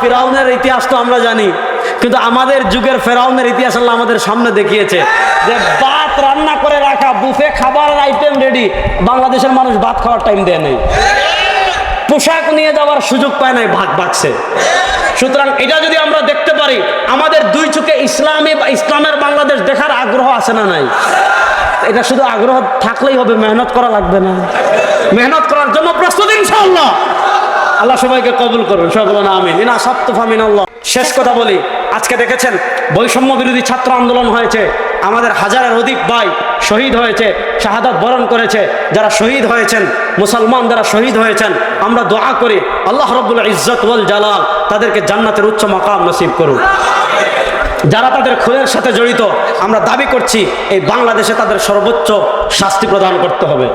ফিরাউনের ইতিহাস তো আমরা জানি, কিন্তু আমাদের যুগের ফেরাউনের ইতিহাস আল্লাহ আমাদের সামনে দেখিয়েছে যে ভাত রান্না করে রাখা, বুফে খাবারের আইটেম রেডি, বাংলাদেশের মানুষ ভাত খাওয়ার টাইম দেয় নাই, পোশাক নিয়ে যাওয়ার সুযোগ পায় নাই, ভাগ ভাগছে। সুতরাং এটা যদি আমরা দেখতে পারি, আমাদের দুই চোখে ইসলামের বাংলাদেশ দেখার আগ্রহ আছে না নাই? এটা শুধু আগ্রহ থাকলেই হবে, মেহনত করা লাগবে না? মেহনত করার জন্য প্রস্তুত ইনশাআল্লাহ। আল্লাহ সবাইকে কবুল করুন, সবাই বলুন আমিন। ইনা সাত্তুফা মিনাল্লাহ। শেষ কথা বলি, আজকে দেখেছেন বৈষম্য বিরোধী ছাত্র আন্দোলন হয়েছে, আমাদের হাজারের অধিক ভাই শহীদ হয়েছে, শাহাদাত বরণ করেছে। যারা শহীদ হয়েছেন, মুসলমান যারা শহীদ হয়েছেন, আমরা দোয়া করি আল্লাহ রাব্বুল ইজ্জত ওয়াল জালাল তাদেরকে জান্নাতের উচ্চ মাকাম নসিব করুন। যারা তাদের খুনের সাথে জড়িত, আমরা দাবি করছি এই বাংলাদেশে তাদের সর্বোচ্চ শাস্তি প্রদান করতে হবে।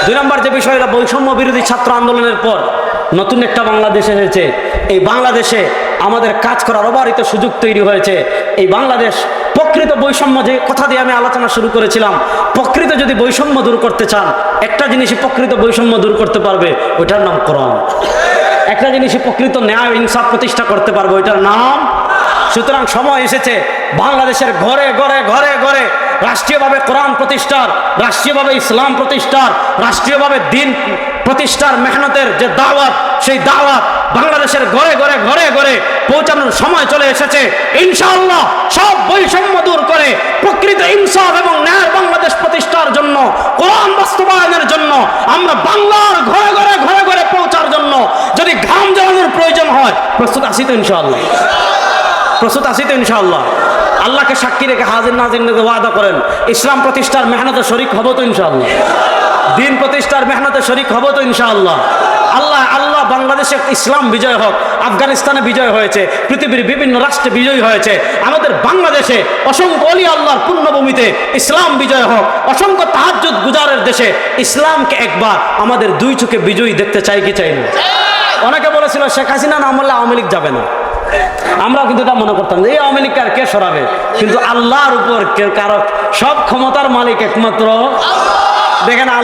2 নম্বর যে বিষয়টা, বৈষম্য বিরোধী ছাত্র আন্দোলনের পর নতুন একটা বাংলাদেশ এসেছে। এই বাংলাদেশে আমাদের কাজ করার অবারিত সুযোগ তৈরি হয়েছে। এই বাংলাদেশ প্রকৃত বৈষম্য, যে কথা দিয়ে আমি আলোচনা শুরু করেছিলাম, প্রকৃত যদি বৈষম্য দূর করতে চান, একটা জিনিসই প্রকৃত বৈষম্য দূর করতে পারবে, ওইটার নাম কোরআন। একটা জিনিসই প্রকৃত ন্যায় ইনসাফ প্রতিষ্ঠা করতে পারবে, ওইটার নাম। সুতরাং সময় এসেছে বাংলাদেশের ঘরে ঘরে ঘরে ঘরে রাষ্ট্রীয়ভাবে কোরআন প্রতিষ্ঠার, রাষ্ট্রীয়ভাবে ইসলাম প্রতিষ্ঠার, রাষ্ট্রীয়ভাবে দ্বীন প্রতিষ্ঠার মেহনতের যে দাওয়াত, সেই দাওয়াত বাংলাদেশের ঘরে ঘরে ঘরে ঘরে পৌঁছানোর সময় চলে এসেছে। ইনশাআল্লাহ সব বৈষম্য দূর করে প্রকৃত ইনসাফ এবং ন্যায় বাংলাদেশ প্রতিষ্ঠার জন্য, কোরআন বাস্তবায়নের জন্য, আমরা বাংলার ঘরে ঘরে ঘরে ঘরে পৌঁছার জন্য যদি ঘাম ঝরানোর প্রয়োজন হয়, প্রস্তুত আছি তো ইনশাআল্লাহ? প্রস্তুত আছি তো ইনশাআল্লাহ? আল্লাহকে সাক্ষী রেখে হাজির নাজির ওয়াদা করেন, ইসলাম প্রতিষ্ঠার মেহনতে শরীক হব তো ইনশাআল্লাহ? দিন প্রতিষ্ঠার মেহনতে শরীক হব তো ইনশাআল্লাহ? আল্লাহ বাংলাদেশে ইসলাম বিজয় হোক। আফগানিস্তানে বিজয় হয়েছে, পৃথিবীর বিভিন্ন রাষ্ট্রে বিজয় হয়েছে, আমাদের বাংলাদেশে অসংখ্য ওলি আল্লাহর পুণ্যভূমিতে ইসলাম বিজয় হোক। অসংখ্য তাহাজ্জুদ গুজারের দেশে ইসলামকে একবার আমাদের দুই চোখে বিজয়ী দেখতে চাই কি চাই না? অনেকে বলেছিল শেখ হাসিনা না আমলে আওয়ামী লীগ যাবে না। আমরাও কিন্তু তা মনে করতাম যে এই আওয়ামী লীগ আর কে সরাবে, কিন্তু আল্লাহর উপর কারো সব ক্ষমতার মালিক একমাত্র। দেখেন